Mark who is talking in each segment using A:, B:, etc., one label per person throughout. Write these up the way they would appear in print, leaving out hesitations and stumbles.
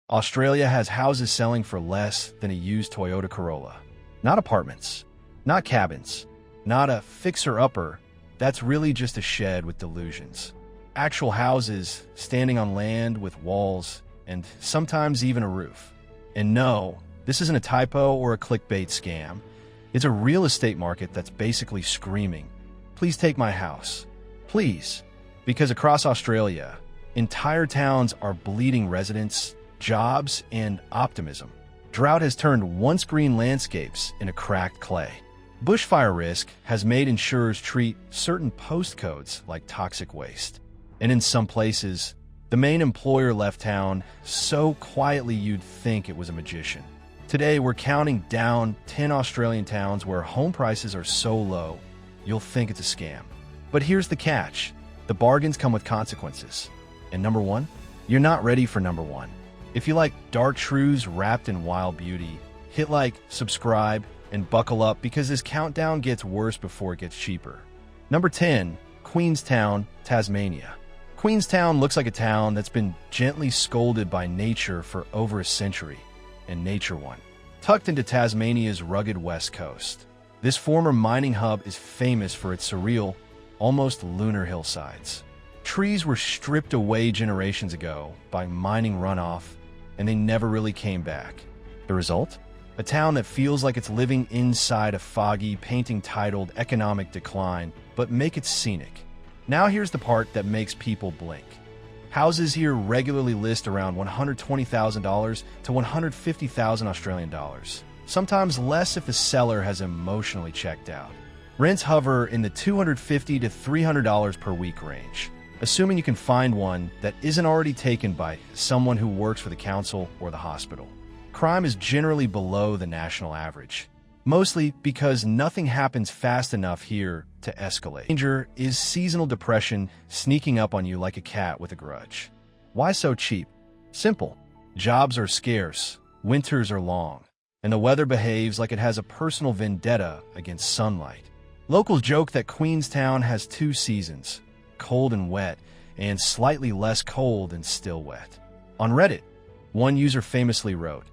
A: Australia has houses selling for less than a used Toyota Corolla. Not apartments, not cabins, not a fixer-upper. That's really just a shed with delusions. Actual houses standing on land with walls and sometimes even a roof. And no, this isn't a typo or a clickbait scam. It's a real estate market that's basically screaming, "Please take my house. Please." Because across Australia, entire towns are bleeding residents, jobs, and optimism. Drought has turned once green landscapes into cracked clay. Bushfire risk has made insurers treat certain postcodes like toxic waste. And in some places, the main employer left town so quietly you'd think it was a magician. Today, we're counting down 10 Australian towns where home prices are so low, you'll think it's a scam. But here's the catch. The bargains come with consequences. And number one, you're not ready for number one. If you like dark shrews wrapped in wild beauty, hit like, subscribe, and buckle up because this countdown gets worse before it gets cheaper. Number 10, Queenstown, Tasmania. Queenstown looks like a town that's been gently scolded by nature for over a century, and nature won. Tucked into Tasmania's rugged west coast, this former mining hub is famous for its surreal, almost lunar hillsides. Trees were stripped away generations ago by mining runoff, and they never really came back. The result? A town that feels like it's living inside a foggy painting titled Economic Decline, but make it scenic. Now here's the part that makes people blink. Houses here regularly list around $120,000 to $150,000 Australian dollars, sometimes less if the seller has emotionally checked out. Rents hover in the $250 to $300 per week range, assuming you can find one that isn't already taken by someone who works for the council or the hospital. Crime is generally below the national average, mostly because nothing happens fast enough here to escalate. Danger is seasonal depression sneaking up on you like a cat with a grudge. Why so cheap? Simple. Jobs are scarce, winters are long, and the weather behaves like it has a personal vendetta against sunlight. Locals joke that Queenstown has two seasons, cold and wet, and slightly less cold and still wet. On Reddit, one user famously wrote,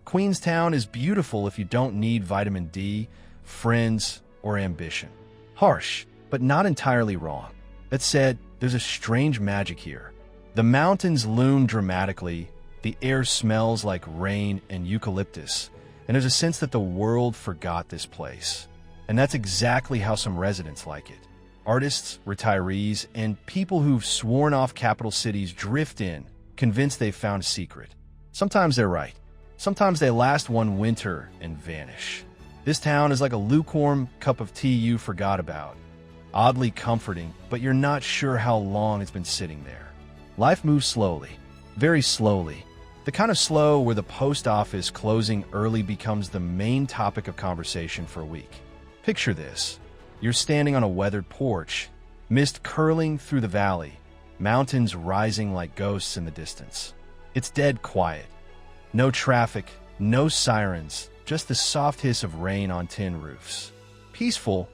A: "Queenstown is beautiful if you don't need vitamin D, friends, or ambition." Harsh, but not entirely wrong. That said, there's a strange magic here. The mountains loom dramatically, the air smells like rain and eucalyptus, and there's a sense that the world forgot this place. And that's exactly how some residents like it. Artists, retirees, and people who've sworn off capital cities drift in, convinced they've found a secret. Sometimes they're right. Sometimes they last one winter and vanish. This town is like a lukewarm cup of tea you forgot about. Oddly comforting, but you're not sure how long it's been sitting there. Life moves slowly, very slowly. The kind of slow where the post office closing early becomes the main topic of conversation for a week. Picture this. You're standing on a weathered porch, mist curling through the valley, mountains rising like ghosts in the distance. It's dead quiet. No traffic, no sirens, just the soft hiss of rain on tin roofs. Peaceful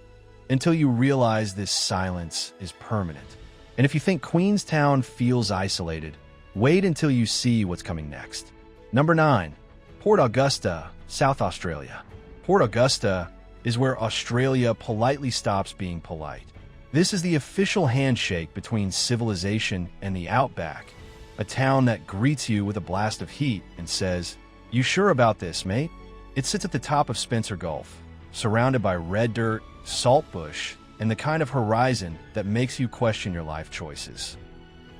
A: until you realize this silence is permanent. And if you think Queenstown feels isolated, wait until you see what's coming next. Number 9, Port Augusta, South Australia. Port Augusta is where Australia politely stops being polite. This is the official handshake between civilization and the outback, a town that greets you with a blast of heat and says, "You sure about this, mate?" It sits at the top of Spencer Gulf, surrounded by red dirt, salt bush, and the kind of horizon that makes you question your life choices.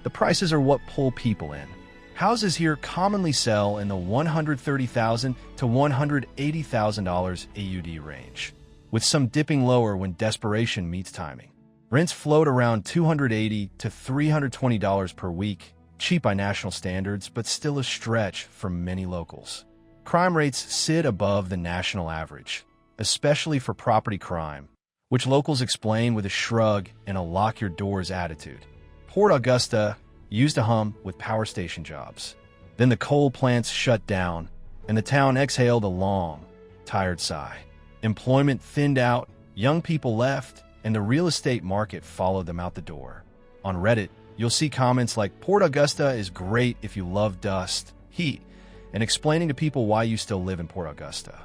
A: The prices are what pull people in. Houses here commonly sell in the $130,000 to $180,000 AUD range, with some dipping lower when desperation meets timing. Rents float around $280 to $320 per week, cheap by national standards, but still a stretch for many locals. Crime rates sit above the national average, especially for property crime, which locals explain with a shrug and a lock-your-doors attitude. Port Augusta used to hum with power station jobs. Then the coal plants shut down, and the town exhaled a long, tired sigh. Employment thinned out, young people left, and the real estate market followed them out the door. On Reddit, you'll see comments like, "Port Augusta is great if you love dust, heat, and explaining to people why you still live in Port Augusta.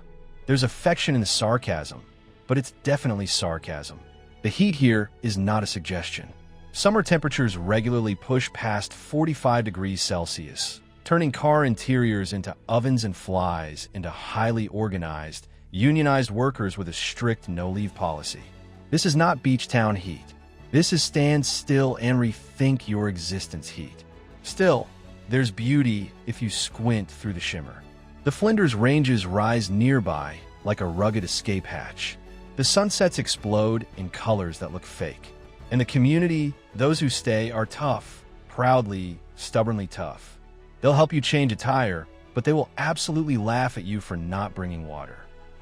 A: There's affection in the sarcasm, but it's definitely sarcasm. The heat here is not a suggestion. Summer temperatures regularly push past 45 degrees Celsius, turning car interiors into ovens and flies into highly organized, unionized workers with a strict no-leave policy. This is not beach town heat. This is stand still and rethink your existence heat. Still, there's beauty if you squint through the shimmer. The Flinders Ranges rise nearby like a rugged escape hatch. The sunsets explode in colors that look fake. And the community, those who stay, are tough, proudly, stubbornly tough. They'll help you change a tire, but they will absolutely laugh at you for not bringing water.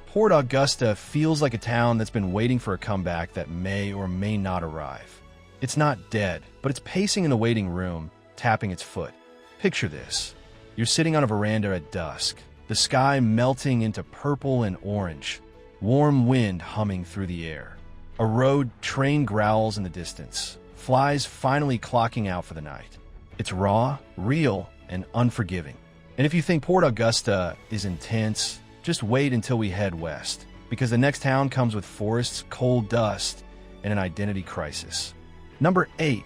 A: Port Augusta feels like a town that's been waiting for a comeback that may or may not arrive. It's not dead, but it's pacing in the waiting room, tapping its foot. Picture this. You're sitting on a veranda at dusk, the sky melting into purple and orange, warm wind humming through the air. A road train growls in the distance, flies finally clocking out for the night. It's raw, real, and unforgiving. And if you think Port Augusta is intense, just wait until we head west, because the next town comes with forests, coal dust, and an identity crisis. Number 8.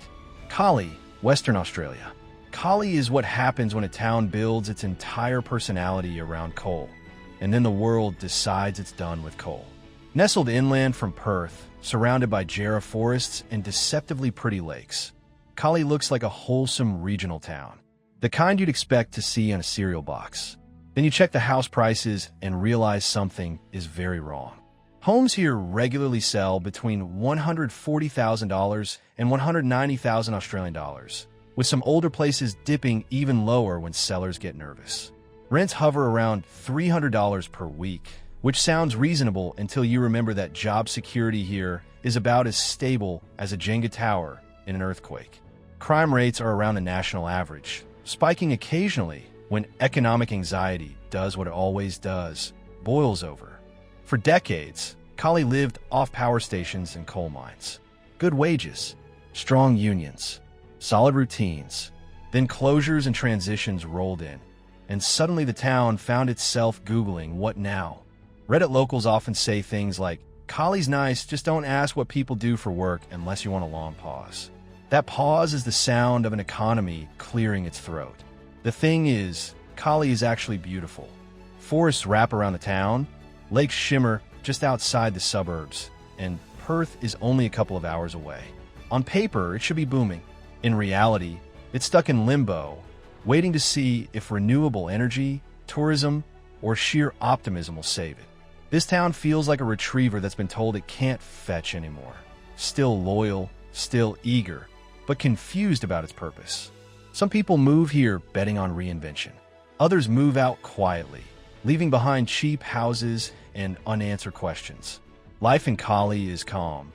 A: Collie, Western Australia. Collie is what happens when a town builds its entire personality around coal, and then the world decides it's done with coal. Nestled inland from Perth, surrounded by jarrah forests and deceptively pretty lakes, Collie looks like a wholesome regional town, the kind you'd expect to see on a cereal box. Then you check the house prices and realize something is very wrong. Homes here regularly sell between $140,000 and $190,000 Australian dollars, with some older places dipping even lower when sellers get nervous. Rents hover around $300 per week, which sounds reasonable until you remember that job security here is about as stable as a Jenga tower in an earthquake. Crime rates are around the national average, spiking occasionally when economic anxiety does what it always does, boils over. For decades, Collie lived off power stations and coal mines. Good wages, strong unions, solid routines. Then closures and transitions rolled in, and suddenly the town found itself Googling, "What now?" Reddit locals often say things like, "Collie's nice, just don't ask what people do for work unless you want a long pause." That pause is the sound of an economy clearing its throat. The thing is, Collie is actually beautiful. Forests wrap around the town, lakes shimmer just outside the suburbs, and Perth is only a couple of hours away. On paper, it should be booming. In reality, it's stuck in limbo, waiting to see if renewable energy, tourism, or sheer optimism will save it. This town feels like a retriever that's been told it can't fetch anymore. Still loyal, still eager, but confused about its purpose. Some people move here betting on reinvention. Others move out quietly, leaving behind cheap houses and unanswered questions. Life in Collie is calm,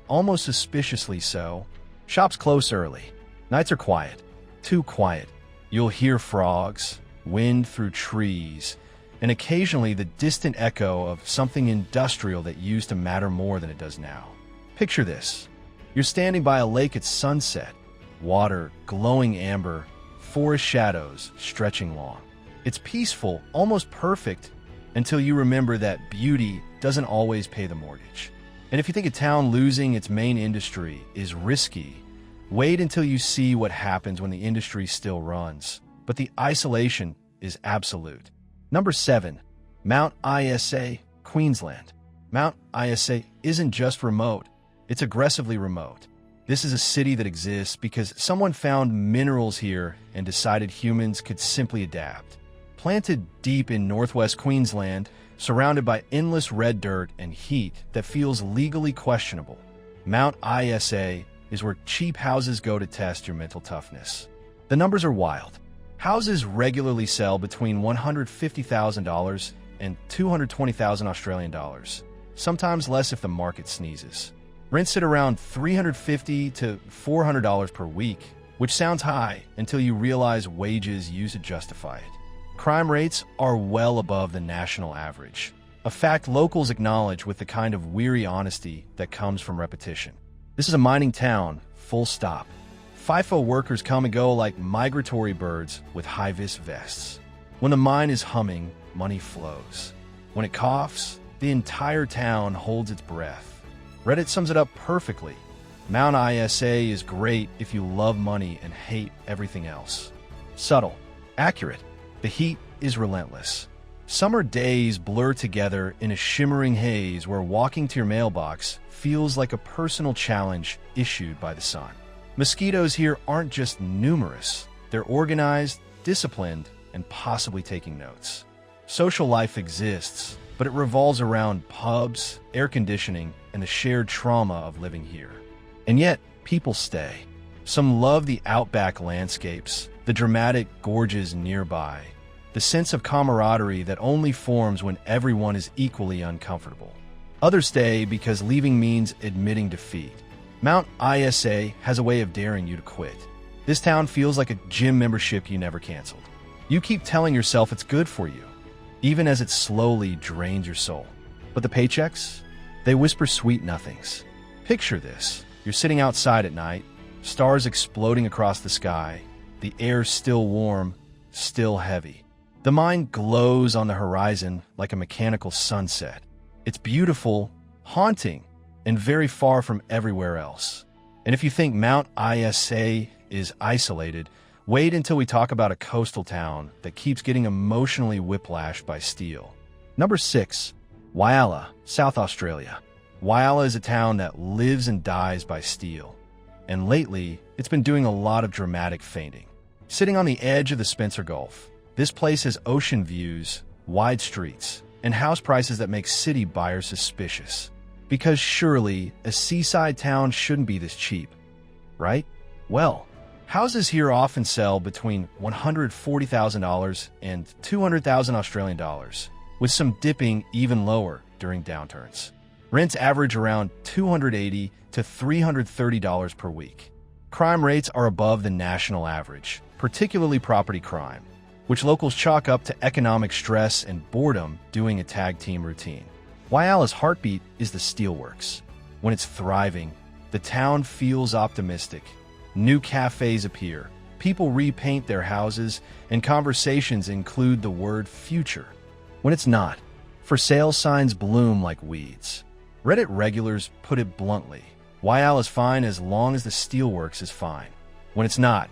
A: almost suspiciously so. Shops close early. Nights are quiet, too quiet. You'll hear frogs, wind through trees, and occasionally the distant echo of something industrial that used to matter more than it does now. Picture this. You're standing by a lake at sunset, water glowing amber, forest shadows stretching long. It's peaceful, almost perfect, until you remember that beauty doesn't always pay the mortgage. And if you think a town losing its main industry is risky, wait until you see what happens when the industry still runs. But the isolation is absolute. Number 7. Mount Isa, Queensland. Mount Isa isn't just remote, it's aggressively remote. This is a city that exists because someone found minerals here and decided humans could simply adapt. Planted deep in northwest Queensland, surrounded by endless red dirt and heat that feels legally questionable, Mount Isa is where cheap houses go to test your mental toughness. The numbers are wild. Houses regularly sell between $150,000 and $220,000 Australian dollars, sometimes less if the market sneezes. Rents sit around $350 to $400 per week, which sounds high until you realize wages used to justify it. Crime rates are well above the national average, a fact locals acknowledge with the kind of weary honesty that comes from repetition. This is a mining town, full stop. FIFO workers come and go like migratory birds with high-vis vests. When the mine is humming, money flows. When it coughs, the entire town holds its breath. Reddit sums it up perfectly. Mount Isa is great if you love money and hate everything else. Subtle, accurate. The heat is relentless. Summer days blur together in a shimmering haze where walking to your mailbox feels like a personal challenge issued by the sun. Mosquitoes here aren't just numerous. They're organized, disciplined, and possibly taking notes. Social life exists, but it revolves around pubs, air conditioning, and the shared trauma of living here. And yet, people stay. Some love the outback landscapes, the dramatic gorges nearby, the sense of camaraderie that only forms when everyone is equally uncomfortable. Others stay because leaving means admitting defeat. Mount Isa has a way of daring you to quit. This town feels like a gym membership you never canceled. You keep telling yourself it's good for you, even as it slowly drains your soul. But the paychecks? They whisper sweet nothings. Picture this. You're sitting outside at night, stars exploding across the sky, the air still warm, still heavy. The mine glows on the horizon like a mechanical sunset. It's beautiful, haunting, and very far from everywhere else. And if you think Mount Isa is isolated, wait until we talk about a coastal town that keeps getting emotionally whiplashed by steel. Number 6. Whyalla, South Australia. Whyalla is a town that lives and dies by steel. And lately, it's been doing a lot of dramatic fainting. Sitting on the edge of the Spencer Gulf, this place has ocean views, wide streets, and house prices that make city buyers suspicious. Because surely, a seaside town shouldn't be this cheap, right? Well, houses here often sell between $140,000 and $200,000 Australian dollars, with some dipping even lower during downturns. Rents average around $280 to $330 per week. Crime rates are above the national average, particularly property crime, which locals chalk up to economic stress and boredom doing a tag team routine. Whyalla's heartbeat is the steelworks. When it's thriving, the town feels optimistic. New cafes appear, people repaint their houses, and conversations include the word future. When it's not, for sale signs bloom like weeds. Reddit regulars put it bluntly, Whyalla is fine as long as the steelworks is fine. When it's not,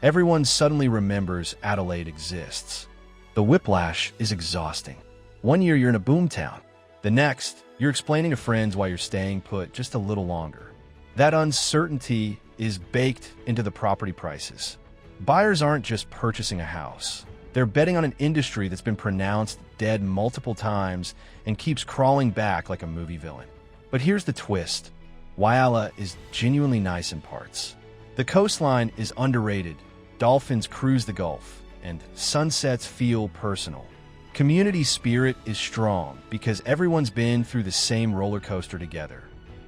A: everyone suddenly remembers Adelaide exists. The whiplash is exhausting. One year you're in a boomtown. The next, you're explaining to friends why you're staying put just a little longer. That uncertainty is baked into the property prices. Buyers aren't just purchasing a house. They're betting on an industry that's been pronounced dead multiple times and keeps crawling back like a movie villain. But here's the twist. Whyalla is genuinely nice in parts. The coastline is underrated, dolphins cruise the Gulf, and sunsets feel personal. Community spirit is strong because everyone's been through the same roller coaster together.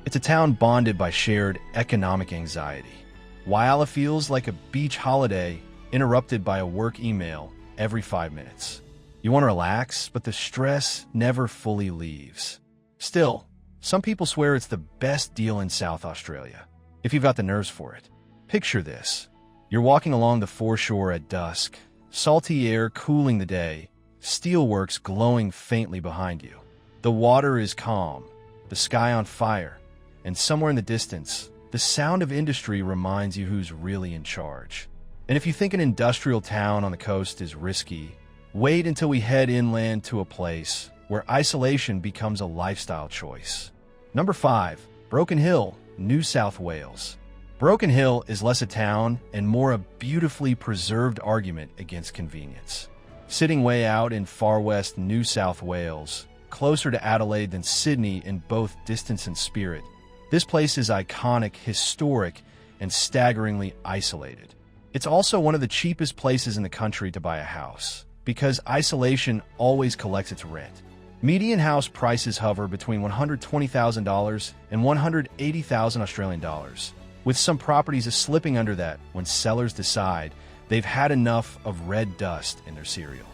A: It's a town bonded by shared economic anxiety. Whyalla feels like a beach holiday interrupted by a work email every 5 minutes. You want to relax, but the stress never fully leaves. Still, some people swear it's the best deal in South Australia, if you've got the nerves for it. Picture this. You're walking along the foreshore at dusk, salty air cooling the day, steelworks glowing faintly behind you. The water is calm, the sky on fire, and somewhere in the distance, the sound of industry reminds you who's really in charge. And if you think an industrial town on the coast is risky, wait until we head inland to a place where isolation becomes a lifestyle choice. Number 5, Broken Hill, New South Wales. Broken Hill is less a town and more a beautifully preserved argument against convenience. Sitting way out in far west New South Wales, closer to Adelaide than Sydney in both distance and spirit, this place is iconic, historic, and staggeringly isolated. It's also one of the cheapest places in the country to buy a house, because isolation always collects its rent. Median house prices hover between $120,000 and $180,000 Australian dollars, with some properties slipping under that when sellers decide they've had enough of red dust in their cereal.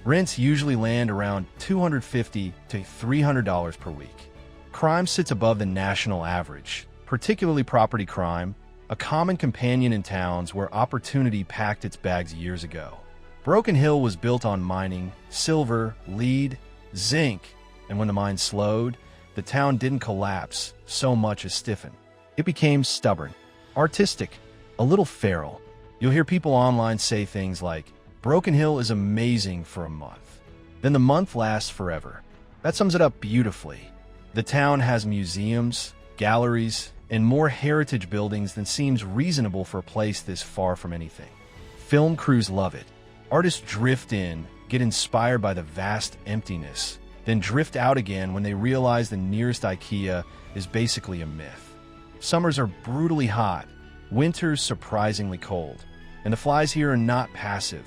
A: Rents usually land around $250 to $300 per week. Crime sits above the national average, particularly property crime, a common companion in towns where opportunity packed its bags years ago. Broken Hill was built on mining, silver, lead, zinc, and when the mine slowed, the town didn't collapse so much as stiffen. It became stubborn, artistic, a little feral. You'll hear people online say things like, Broken Hill is amazing for a month. Then the month lasts forever. That sums it up beautifully. The town has museums, galleries, and more heritage buildings than seems reasonable for a place this far from anything. Film crews love it. Artists drift in, get inspired by the vast emptiness, then drift out again when they realize the nearest IKEA is basically a myth. Summers are brutally hot, winters surprisingly cold, and the flies here are not passive,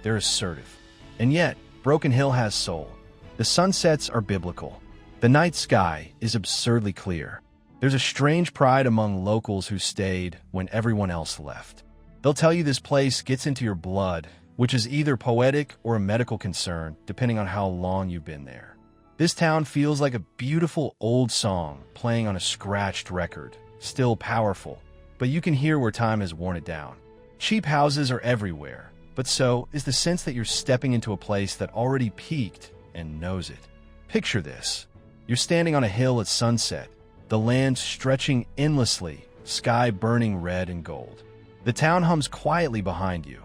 A: they're assertive. And yet, Broken Hill has soul. The sunsets are biblical. The night sky is absurdly clear. There's a strange pride among locals who stayed when everyone else left. They'll tell you this place gets into your blood, which is either poetic or a medical concern, depending on how long you've been there. This town feels like a beautiful old song playing on a scratched record, still powerful, but you can hear where time has worn it down. Cheap houses are everywhere, but so is the sense that you're stepping into a place that already peaked and knows it. Picture this. You're standing on a hill at sunset, the land stretching endlessly, sky burning red and gold. The town hums quietly behind you,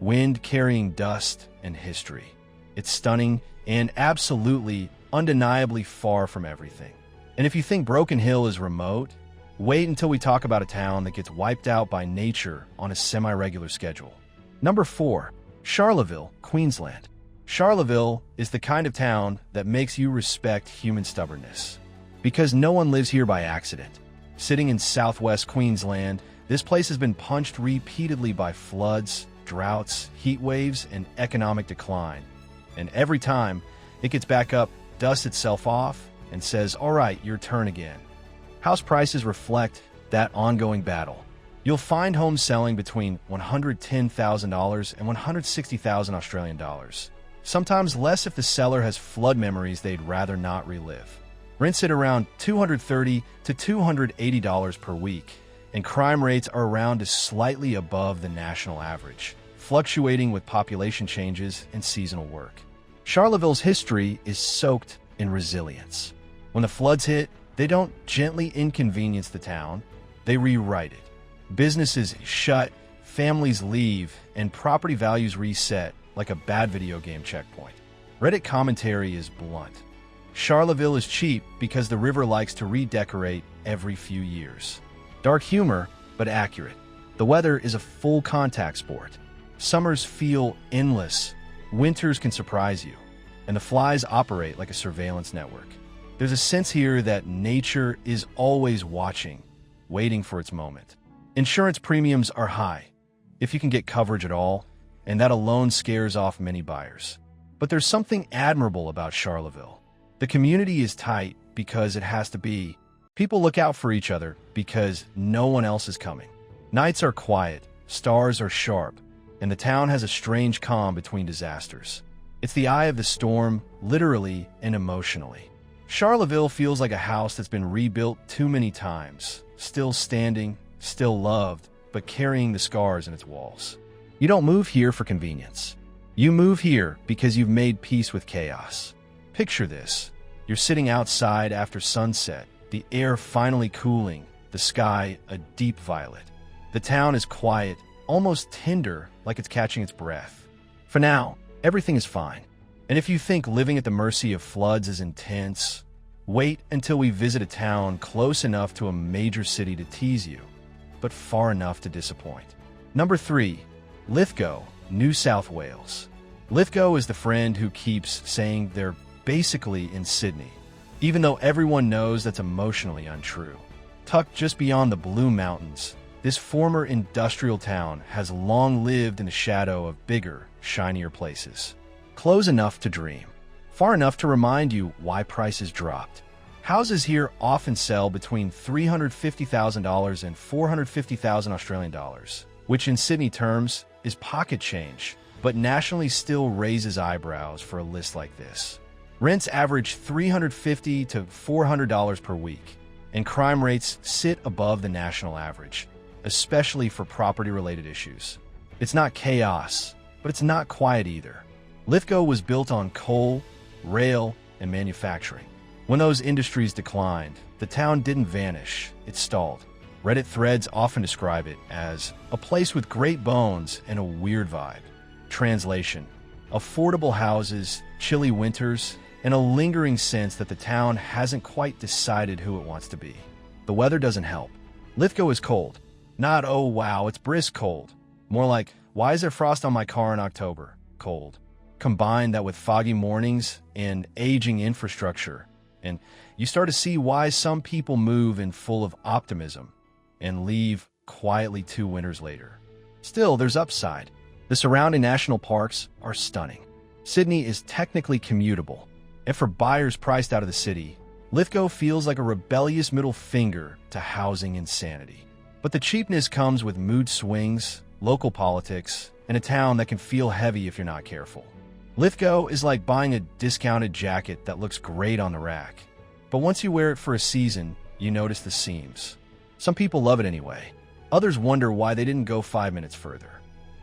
A: wind carrying dust and history. It's stunning and absolutely, undeniably far from everything. And if you think Broken Hill is remote, wait until we talk about a town that gets wiped out by nature on a semi-regular schedule. Number 4, Charleville, Queensland. Charleville is the kind of town that makes you respect human stubbornness. Because no one lives here by accident. Sitting in southwest Queensland, this place has been punched repeatedly by floods, droughts, heat waves, and economic decline. And every time, it gets back up, dusts itself off, and says, all right, your turn again. House prices reflect that ongoing battle. You'll find homes selling between $110,000 and $160,000 Australian dollars. Sometimes less if the seller has flood memories they'd rather not relive. Rents at around $230 to $280 per week, and crime rates are around to slightly above the national average, fluctuating with population changes and seasonal work. Charleville's history is soaked in resilience. When the floods hit, they don't gently inconvenience the town, they rewrite it. Businesses shut, families leave, and property values reset like a bad video game checkpoint. Reddit commentary is blunt. Charleville is cheap because the river likes to redecorate every few years. Dark humor, but accurate. The weather is a full contact sport. Summers feel endless. Winters can surprise you. And the flies operate like a surveillance network. There's a sense here that nature is always watching, waiting for its moment. Insurance premiums are high, if you can get coverage at all, and that alone scares off many buyers. But there's something admirable about Charleville. The community is tight because it has to be. People look out for each other because no one else is coming. Nights are quiet, stars are sharp, and the town has a strange calm between disasters. It's the eye of the storm, literally and emotionally. Charleville feels like a house that's been rebuilt too many times, still standing, still loved, but carrying the scars in its walls. You don't move here for convenience. You move here because you've made peace with chaos. Picture this. You're sitting outside after sunset, the air finally cooling, the sky a deep violet. The town is quiet, almost tender, like it's catching its breath. For now, everything is fine. And if you think living at the mercy of floods is intense, wait until we visit a town close enough to a major city to tease you, but far enough to disappoint. Number 3, Lithgow, New South Wales. Lithgow is the friend who keeps saying they're basically in Sydney, even though everyone knows that's emotionally untrue. Tucked just beyond the Blue Mountains, this former industrial town has long lived in the shadow of bigger, shinier places. Close enough to dream, far enough to remind you why prices dropped. Houses here often sell between $350,000 and $450,000 Australian dollars, which in Sydney terms is pocket change, but nationally still raises eyebrows for a list like this. Rents average $350 to $400 per week, and crime rates sit above the national average, especially for property-related issues. It's not chaos, but it's not quiet either. Lithgow was built on coal, rail, and manufacturing. When those industries declined, the town didn't vanish, it stalled. Reddit threads often describe it as a place with great bones and a weird vibe. Translation: affordable houses, chilly winters, and a lingering sense that the town hasn't quite decided who it wants to be. The weather doesn't help. Lithgow is cold. Not, oh wow, it's brisk cold. More like, why is there frost on my car in October? Cold. Combine that with foggy mornings and aging infrastructure, and you start to see why some people move in full of optimism and leave quietly 2 winters later. Still, there's upside. The surrounding national parks are stunning. Sydney is technically commutable, and for buyers priced out of the city, Lithgow feels like a rebellious middle finger to housing insanity. But the cheapness comes with mood swings, local politics, and a town that can feel heavy if you're not careful. Lithgow is like buying a discounted jacket that looks great on the rack, but once you wear it for a season, you notice the seams. Some people love it anyway. Others wonder why they didn't go 5 minutes further.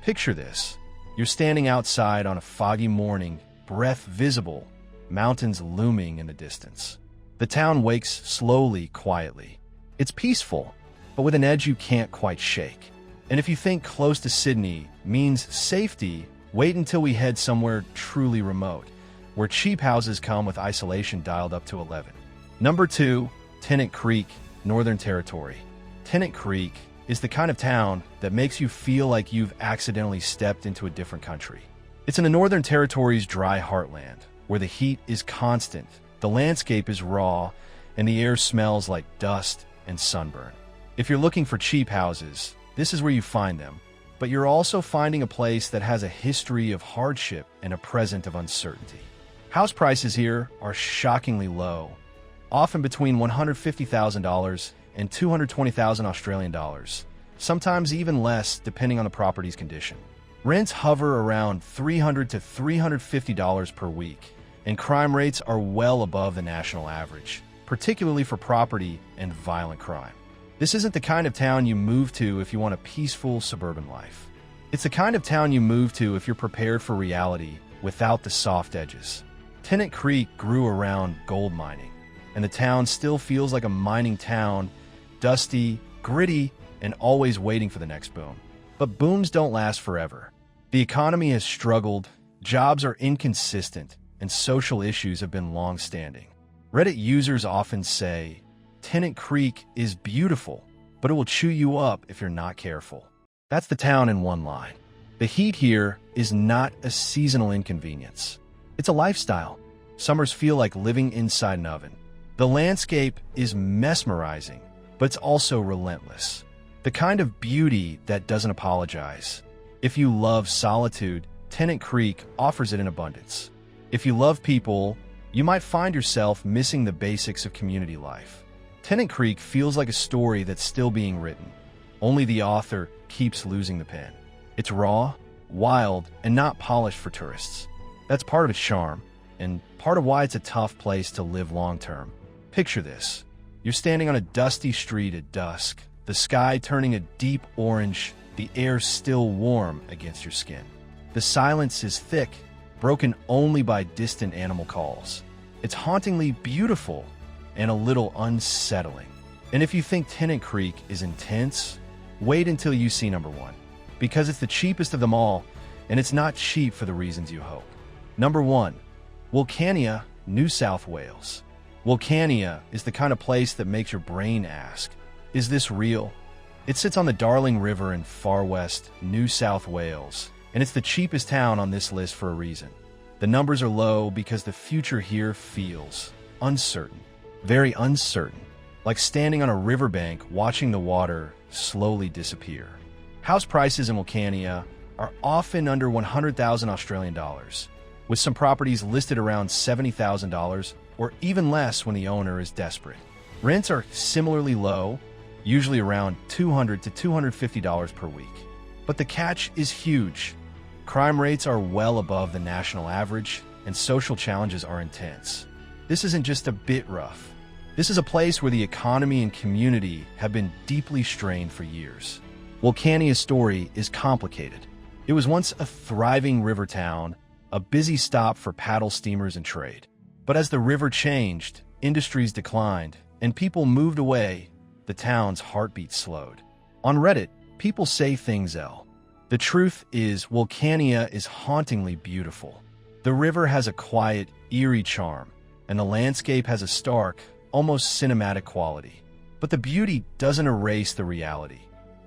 A: Picture this. You're standing outside on a foggy morning, breath visible, mountains looming in the distance. The town wakes slowly, quietly. It's peaceful, but with an edge you can't quite shake. And if you think close to Sydney means safety, wait until we head somewhere truly remote, where cheap houses come with isolation dialed up to 11. Number 2, Tennant Creek, Northern Territory. Tennant Creek is the kind of town that makes you feel like you've accidentally stepped into a different country. It's in the Northern Territory's dry heartland, where the heat is constant, the landscape is raw, and the air smells like dust and sunburn. If you're looking for cheap houses, this is where you find them, but you're also finding a place that has a history of hardship and a present of uncertainty. House prices here are shockingly low, often between $150,000 and $220,000 Australian dollars, sometimes even less depending on the property's condition. Rents hover around $300 to $350 per week, and crime rates are well above the national average, particularly for property and violent crime. This isn't the kind of town you move to if you want a peaceful suburban life. It's the kind of town you move to if you're prepared for reality without the soft edges. Tennant Creek grew around gold mining, and the town still feels like a mining town, dusty, gritty, and always waiting for the next boom. But booms don't last forever. The economy has struggled, jobs are inconsistent, and social issues have been long-standing. Reddit users often say, Tennant Creek is beautiful, but it will chew you up if you're not careful. That's the town in one line. The heat here is not a seasonal inconvenience. It's a lifestyle. Summers feel like living inside an oven. The landscape is mesmerizing, but it's also relentless. The kind of beauty that doesn't apologize. If you love solitude, Tennant Creek offers it in abundance. If you love people, you might find yourself missing the basics of community life. Tennant Creek feels like a story that's still being written. Only the author keeps losing the pen. It's raw, wild, and not polished for tourists. That's part of its charm, and part of why it's a tough place to live long-term. Picture this. You're standing on a dusty street at dusk, the sky turning a deep orange, the air still warm against your skin. The silence is thick, broken only by distant animal calls. It's hauntingly beautiful and a little unsettling. And if you think Tennant Creek is intense, wait until you see number 1, because it's the cheapest of them all, and it's not cheap for the reasons you hope. Number 1, Wilcannia, New South Wales. Wilcannia is the kind of place that makes your brain ask, is this real? It sits on the Darling River in far west New South Wales, and it's the cheapest town on this list for a reason. The numbers are low because the future here feels uncertain, very uncertain, like standing on a riverbank watching the water slowly disappear. House prices in Wilcannia are often under $100,000 Australian dollars, with some properties listed around $70,000 or even less when the owner is desperate. Rents are similarly low, usually around $200 to $250 per week. But the catch is huge. Crime rates are well above the national average, and social challenges are intense. This isn't just a bit rough. This is a place where the economy and community have been deeply strained for years. Wilcannia's story is complicated. It was once a thriving river town, a busy stop for paddle steamers and trade. But as the river changed, industries declined, and people moved away, the town's heartbeat slowed. On Reddit, people say things L. The truth is, Wilcannia is hauntingly beautiful. The river has a quiet, eerie charm, and the landscape has a stark, almost cinematic quality. But the beauty doesn't erase the reality.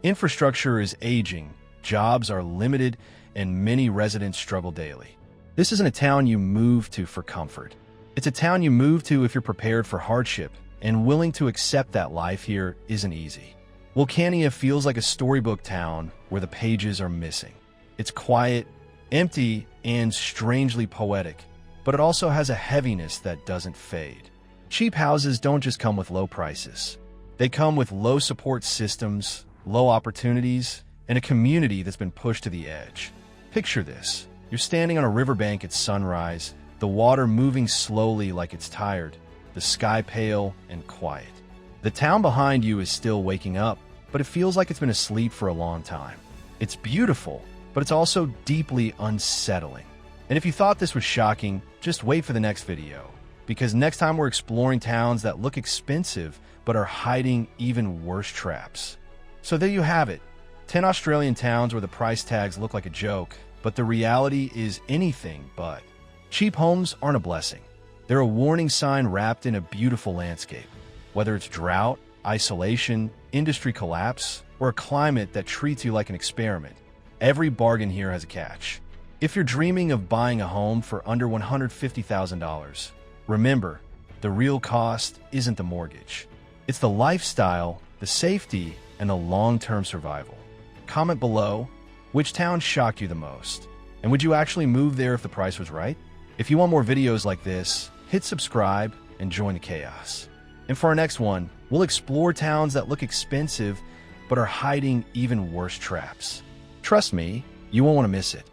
A: Infrastructure is aging, jobs are limited, and many residents struggle daily. This isn't a town you move to for comfort. It's a town you move to if you're prepared for hardship and willing to accept that life here isn't easy. Wilcannia feels like a storybook town where the pages are missing. It's quiet, empty, and strangely poetic, but it also has a heaviness that doesn't fade. Cheap houses don't just come with low prices. They come with low support systems, low opportunities, and a community that's been pushed to the edge. Picture this. You're standing on a riverbank at sunrise, the water moving slowly like it's tired, the sky pale and quiet. The town behind you is still waking up, but it feels like it's been asleep for a long time. It's beautiful, but it's also deeply unsettling. And if you thought this was shocking, just wait for the next video, because next time we're exploring towns that look expensive but are hiding even worse traps. So there you have it. 10 Australian towns where the price tags look like a joke, but the reality is anything but. Cheap homes aren't a blessing. They're a warning sign wrapped in a beautiful landscape. Whether it's drought, isolation, industry collapse, or a climate that treats you like an experiment, every bargain here has a catch. If you're dreaming of buying a home for under $150,000, remember, the real cost isn't the mortgage. It's the lifestyle, the safety, and the long-term survival. Comment below, which town shocked you the most? And would you actually move there if the price was right? If you want more videos like this, hit subscribe and join the chaos. And for our next one, we'll explore towns that look expensive but are hiding even worse traps. Trust me, you won't want to miss it.